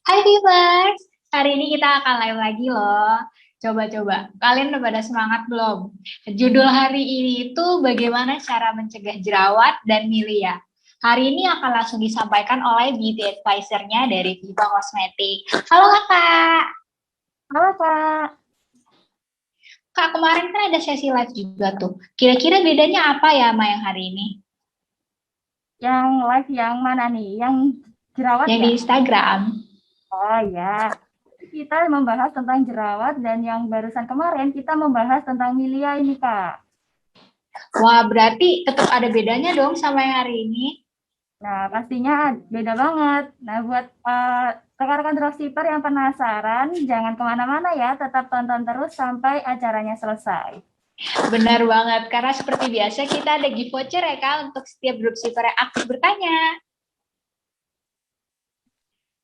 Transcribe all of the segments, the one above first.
Hai viewers, hari ini kita akan live lagi loh. Coba-coba, kalian udah pada semangat belum? Judul hari ini itu bagaimana cara mencegah jerawat dan milia. Hari ini akan langsung disampaikan oleh beauty advisor-nya dari Viva Cosmetic. Halo kakak. Halo Kak, Kak, kemarin kan ada sesi live juga tuh. Kira-kira bedanya apa ya sama yang hari ini? yang live yang mana nih? Yang jerawat Yang di ya? Instagram. Oh ya, kita membahas tentang jerawat dan yang barusan kemarin kita membahas tentang milia ini Kak. Wah, berarti tetap ada bedanya dong sama yang hari ini. Nah, pastinya beda banget. Nah, buat rekan-rekan dropshipper yang penasaran, jangan kemana-mana ya, tetap tonton terus sampai acaranya selesai. Benar banget, karena seperti biasa kita ada gift voucher ya Kak untuk setiap dropshipper yang aktif bertanya.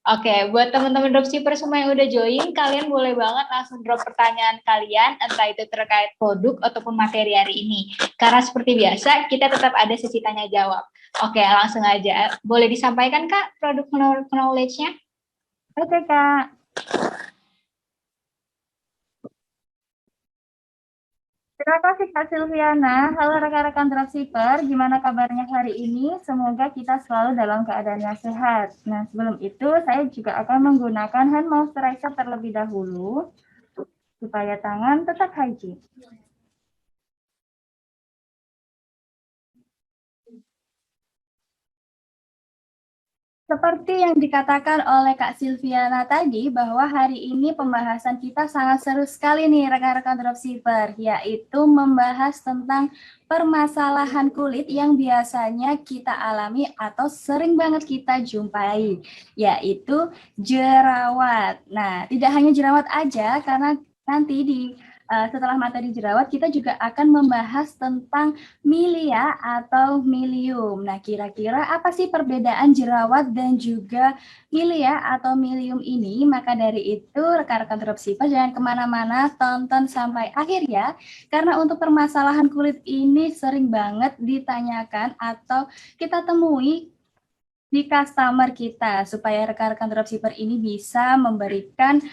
Oke, buat teman-teman dropshipper semua yang udah join, kalian boleh banget langsung drop pertanyaan kalian, entah itu terkait produk ataupun materi hari ini. Karena seperti biasa, kita tetap ada sesi tanya jawab. Oke, langsung aja. Boleh disampaikan Kak produk knowledge-nya? Oke Kak. Terima kasih Kak Silviana. Halo rekan-rekan dropshipper, gimana kabarnya hari ini? Semoga kita selalu dalam keadaan yang sehat. Nah, sebelum itu saya juga akan menggunakan hand moisturizer terlebih dahulu supaya tangan tetap hygiene. Seperti yang dikatakan oleh Kak Silviana tadi, bahwa hari ini pembahasan kita sangat seru sekali nih rekan-rekan dropshipper, yaitu membahas tentang permasalahan kulit yang biasanya kita alami atau sering banget kita jumpai, yaitu jerawat. Nah, tidak hanya jerawat aja, karena nanti setelah materi jerawat, kita juga akan membahas tentang milia atau milium. Nah, kira-kira apa sih perbedaan jerawat dan juga milia atau milium ini? Maka dari itu, rekan-rekan dropshipper jangan kemana-mana, tonton sampai akhir ya. Karena untuk permasalahan kulit ini sering banget ditanyakan atau kita temui di customer kita supaya rekan-rekan dropshipper ini bisa memberikan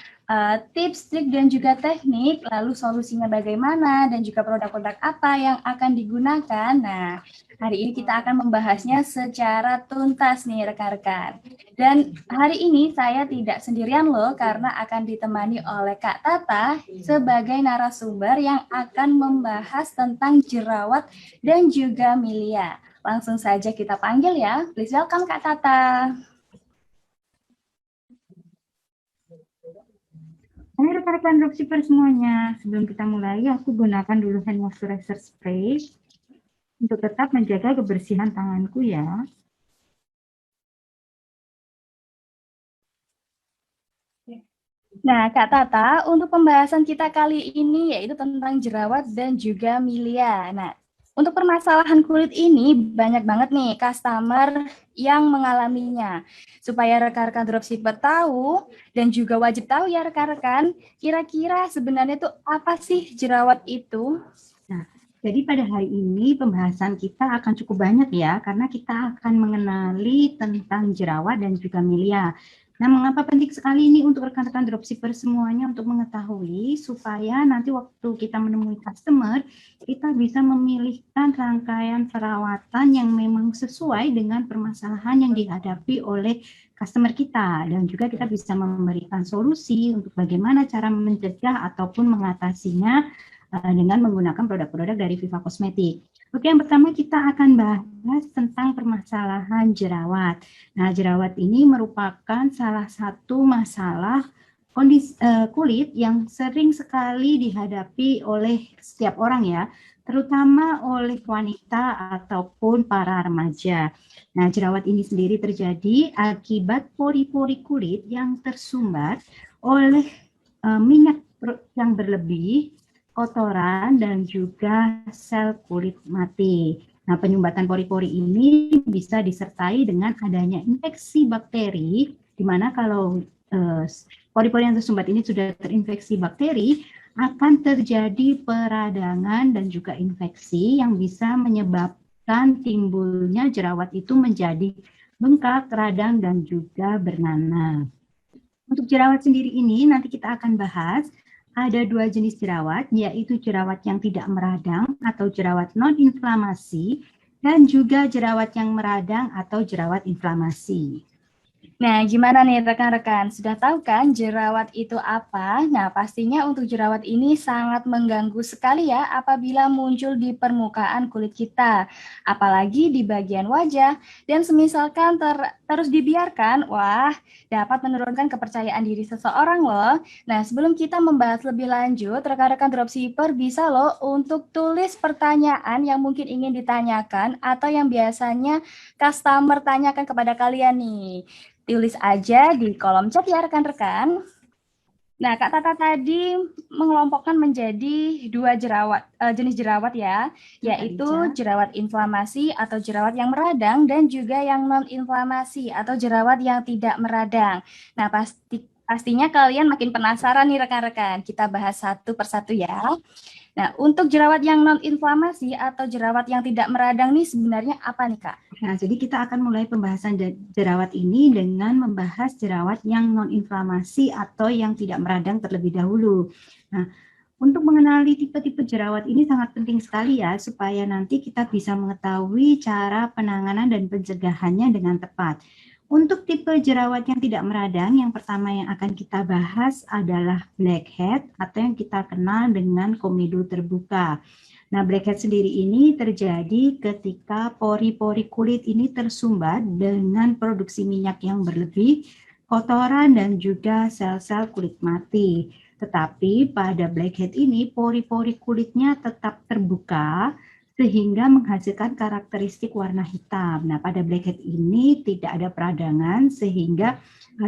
tips, trik, dan juga teknik, lalu solusinya bagaimana, dan juga produk-produk apa yang akan digunakan. Nah, hari ini kita akan membahasnya secara tuntas nih rekan-rekan. Dan hari ini saya tidak sendirian loh, karena akan ditemani oleh Kak Tata sebagai narasumber yang akan membahas tentang jerawat dan juga milia. Langsung saja kita panggil ya. Please welcome Kak Tata. Hai rekan-rekan dropshipper semuanya, sebelum kita mulai, aku gunakan dulu hand moisturizer spray untuk tetap menjaga kebersihan tanganku ya. Nah, Kak Tata, untuk pembahasan kita kali ini yaitu tentang jerawat dan juga milia. Nah, untuk permasalahan kulit ini banyak banget nih customer yang mengalaminya. Supaya rekan-rekan dropshipper tahu dan juga wajib tahu ya rekan-rekan, kira-kira sebenarnya itu apa sih jerawat itu? Nah, jadi pada hari ini pembahasan kita akan cukup banyak ya, karena kita akan mengenali tentang jerawat dan juga milia. Nah, mengapa penting sekali ini untuk rekan-rekan dropshipper semuanya untuk mengetahui supaya nanti waktu kita menemui customer, kita bisa memilihkan rangkaian perawatan yang memang sesuai dengan permasalahan yang dihadapi oleh customer kita. Dan juga kita bisa memberikan solusi untuk bagaimana cara mencegah ataupun mengatasinya dengan menggunakan produk-produk dari Viva Cosmetic. Oke, yang pertama kita akan bahas tentang permasalahan jerawat. Nah, jerawat ini merupakan salah satu masalah kondisi kulit yang sering sekali dihadapi oleh setiap orang ya, terutama oleh wanita ataupun para remaja. Nah, jerawat ini sendiri terjadi akibat pori-pori kulit yang tersumbat oleh minyak yang berlebih, kotoran, dan juga sel kulit mati. Nah, penyumbatan pori-pori ini bisa disertai dengan adanya infeksi bakteri, di mana kalau pori-pori yang tersumbat ini sudah terinfeksi bakteri, akan terjadi peradangan dan juga infeksi yang bisa menyebabkan timbulnya jerawat itu menjadi bengkak, radang, dan juga bernanah. Untuk jerawat sendiri ini nanti kita akan bahas ada 2 jenis jerawat, yaitu jerawat yang tidak meradang atau jerawat non-inflamasi, dan juga jerawat yang meradang atau jerawat inflamasi. Nah, gimana nih rekan-rekan? Sudah tahu kan jerawat itu apa? Nah, pastinya untuk jerawat ini sangat mengganggu sekali ya apabila muncul di permukaan kulit kita, apalagi di bagian wajah. Dan semisalkan terus dibiarkan, wah, dapat menurunkan kepercayaan diri seseorang loh. Nah, sebelum kita membahas lebih lanjut, rekan-rekan dropshipper bisa loh untuk tulis pertanyaan yang mungkin ingin ditanyakan atau yang biasanya customer tanyakan kepada kalian nih. Tulis aja di kolom chat ya rekan-rekan. Nah, Kak Tata tadi mengelompokkan menjadi 2 jenis jerawat ya, yaitu jerawat inflamasi atau jerawat yang meradang dan juga yang non-inflamasi atau jerawat yang tidak meradang. Nah, pastinya kalian makin penasaran nih rekan-rekan. Kita bahas satu persatu ya. Nah, untuk jerawat yang non-inflamasi atau jerawat yang tidak meradang nih sebenarnya apa nih, Kak? Nah, jadi kita akan mulai pembahasan jerawat ini dengan membahas jerawat yang non-inflamasi atau yang tidak meradang terlebih dahulu. Nah, untuk mengenali tipe-tipe jerawat ini sangat penting sekali ya, supaya nanti kita bisa mengetahui cara penanganan dan pencegahannya dengan tepat. Untuk tipe jerawat yang tidak meradang, yang pertama yang akan kita bahas adalah blackhead atau yang kita kenal dengan komedo terbuka. Nah, blackhead sendiri ini terjadi ketika pori-pori kulit ini tersumbat dengan produksi minyak yang berlebih, kotoran dan juga sel-sel kulit mati. Tetapi pada blackhead ini pori-pori kulitnya tetap terbuka sehingga menghasilkan karakteristik warna hitam. Nah, pada blackhead ini tidak ada peradangan sehingga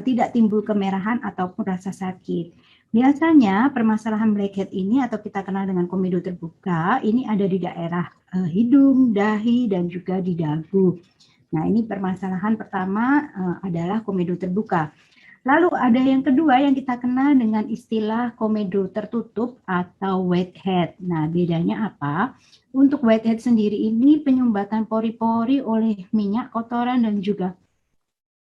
tidak timbul kemerahan ataupun rasa sakit. Biasanya permasalahan blackhead ini atau kita kenal dengan komedo terbuka ini ada di daerah hidung, dahi, dan juga di dagu. Nah, ini permasalahan pertama adalah komedo terbuka. Lalu ada yang kedua yang kita kenal dengan istilah komedo tertutup atau whitehead. Nah, bedanya apa? Untuk whitehead sendiri ini penyumbatan pori-pori oleh minyak, kotoran, dan juga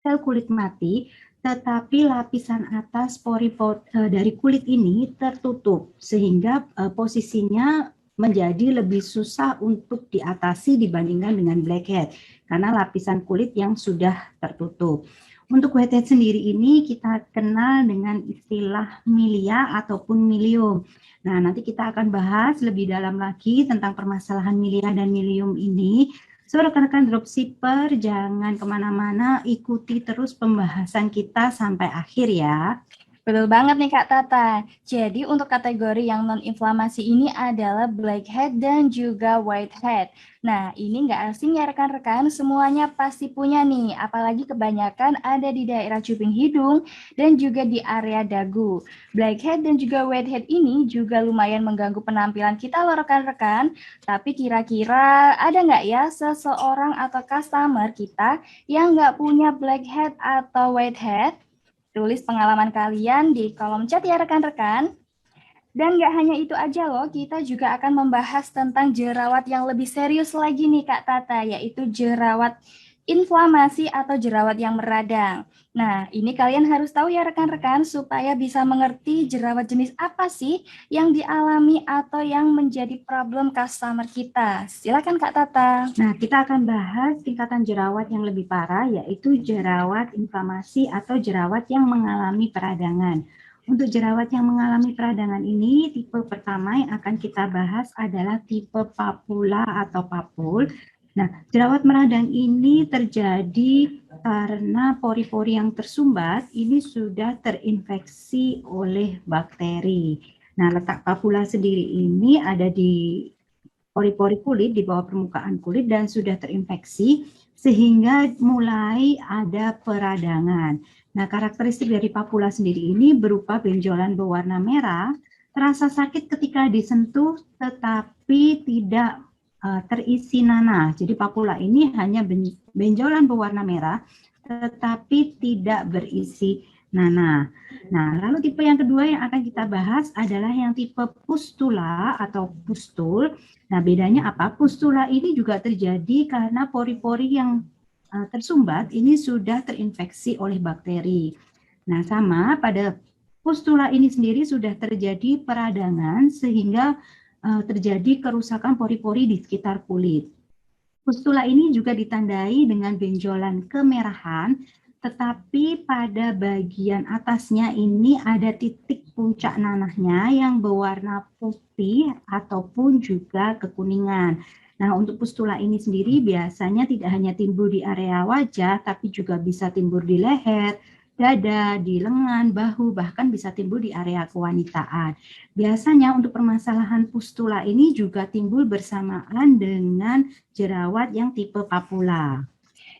sel kulit mati, tetapi lapisan atas pori-pori dari kulit ini tertutup, sehingga posisinya menjadi lebih susah untuk diatasi dibandingkan dengan blackhead, karena lapisan kulit yang sudah tertutup. Untuk whitehead sendiri ini kita kenal dengan istilah milia ataupun milium. Nah, nanti kita akan bahas lebih dalam lagi tentang permasalahan milia dan milium ini. So, rekan-rekan dropshipper, jangan kemana-mana, ikuti terus pembahasan kita sampai akhir ya. Betul banget nih Kak Tata. Jadi untuk kategori yang non-inflamasi ini adalah blackhead dan juga whitehead. Nah, ini nggak asing ya rekan-rekan, semuanya pasti punya nih, apalagi kebanyakan ada di daerah cuping hidung dan juga di area dagu. Blackhead dan juga whitehead ini juga lumayan mengganggu penampilan kita loh rekan-rekan, tapi kira-kira ada nggak ya seseorang atau customer kita yang nggak punya blackhead atau whitehead? Tulis pengalaman kalian di kolom chat ya rekan-rekan. Dan nggak hanya itu aja loh, kita juga akan membahas tentang jerawat yang lebih serius lagi nih Kak Tata, yaitu jerawat inflamasi atau jerawat yang meradang. Nah, ini kalian harus tahu ya rekan-rekan supaya bisa mengerti jerawat jenis apa sih yang dialami atau yang menjadi problem customer kita. Silakan Kak Tata. Nah, kita akan bahas tingkatan jerawat yang lebih parah, yaitu jerawat inflamasi atau jerawat yang mengalami peradangan. Untuk jerawat yang mengalami peradangan ini, tipe pertama yang akan kita bahas adalah tipe papula atau papul. Nah, jerawat meradang ini terjadi karena pori-pori yang tersumbat ini sudah terinfeksi oleh bakteri. Nah, letak papula sendiri ini ada di pori-pori kulit, di bawah permukaan kulit dan sudah terinfeksi sehingga mulai ada peradangan. Nah, karakteristik dari papula sendiri ini berupa benjolan berwarna merah, terasa sakit ketika disentuh tetapi tidak terisi nanah. Jadi papula ini hanya benjolan berwarna merah tetapi tidak berisi nanah. Nah, lalu tipe yang kedua yang akan kita bahas adalah yang tipe pustula atau pustul. Nah, bedanya apa? Pustula ini juga terjadi karena pori-pori yang tersumbat ini sudah terinfeksi oleh bakteri. Nah, sama pada pustula ini sendiri sudah terjadi peradangan sehingga terjadi kerusakan pori-pori di sekitar kulit. Pustula ini juga ditandai dengan benjolan kemerahan, tetapi pada bagian atasnya ini ada titik puncak nanahnya yang berwarna putih ataupun juga kekuningan. Nah, untuk pustula ini sendiri biasanya tidak hanya timbul di area wajah, tapi juga bisa timbul di leher, dada, di lengan, bahu, bahkan bisa timbul di area kewanitaan. Biasanya untuk permasalahan pustula ini juga timbul bersamaan dengan jerawat yang tipe papula.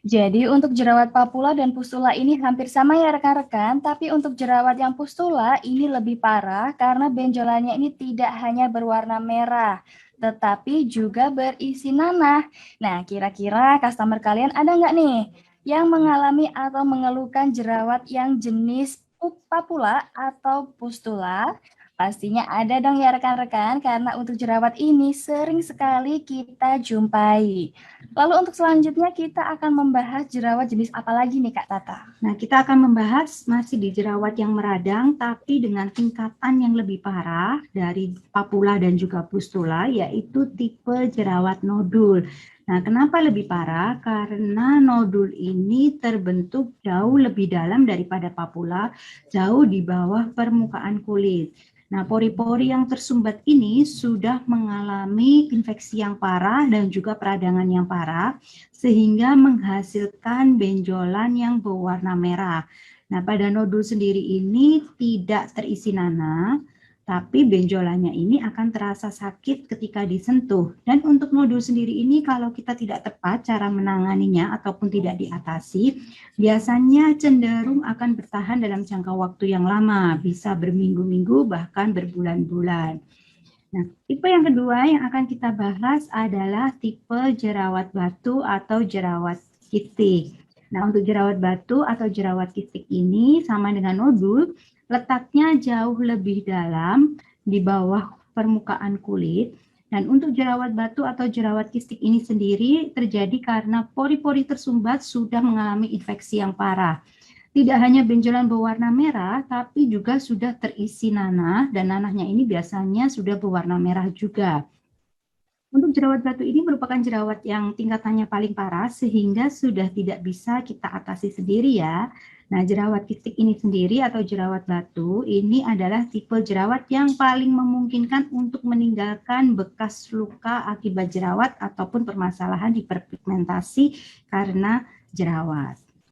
Jadi untuk jerawat papula dan pustula ini hampir sama ya rekan-rekan, tapi untuk jerawat yang pustula ini lebih parah karena benjolannya ini tidak hanya berwarna merah, tetapi juga berisi nanah. Nah, kira-kira customer kalian ada nggak nih yang mengalami atau mengeluhkan jerawat yang jenis papula atau pustula? Pastinya ada dong ya rekan-rekan, karena untuk jerawat ini sering sekali kita jumpai. Lalu untuk selanjutnya kita akan membahas jerawat jenis apa lagi nih Kak Tata? Nah, kita akan membahas masih di jerawat yang meradang, tapi dengan tingkatan yang lebih parah dari papula dan juga pustula, yaitu tipe jerawat nodul. Nah, kenapa lebih parah? Karena nodul ini terbentuk jauh lebih dalam daripada papula, jauh di bawah permukaan kulit. Nah, pori-pori yang tersumbat ini sudah mengalami infeksi yang parah dan juga peradangan yang parah, sehingga menghasilkan benjolan yang berwarna merah. Nah, pada nodul sendiri ini tidak terisi nanah, tapi benjolannya ini akan terasa sakit ketika disentuh. Dan untuk nodul sendiri ini kalau kita tidak tepat cara menanganinya ataupun tidak diatasi, biasanya cenderung akan bertahan dalam jangka waktu yang lama, bisa berminggu-minggu bahkan berbulan-bulan. Nah, tipe yang kedua yang akan kita bahas adalah tipe jerawat batu atau jerawat kistik. Nah, untuk jerawat batu atau jerawat kistik ini sama dengan nodul, letaknya jauh lebih dalam di bawah permukaan kulit. Dan untuk jerawat batu atau jerawat kistik ini sendiri terjadi karena pori-pori tersumbat sudah mengalami infeksi yang parah. Tidak hanya benjolan berwarna merah, tapi juga sudah terisi nanah, dan nanahnya ini biasanya sudah berwarna merah juga. Untuk jerawat batu ini merupakan jerawat yang tingkatannya paling parah, sehingga sudah tidak bisa kita atasi sendiri ya. Nah, jerawat kistik ini sendiri atau jerawat batu, ini adalah tipe jerawat yang paling memungkinkan untuk meninggalkan bekas luka akibat jerawat ataupun permasalahan hiperpigmentasi karena jerawat.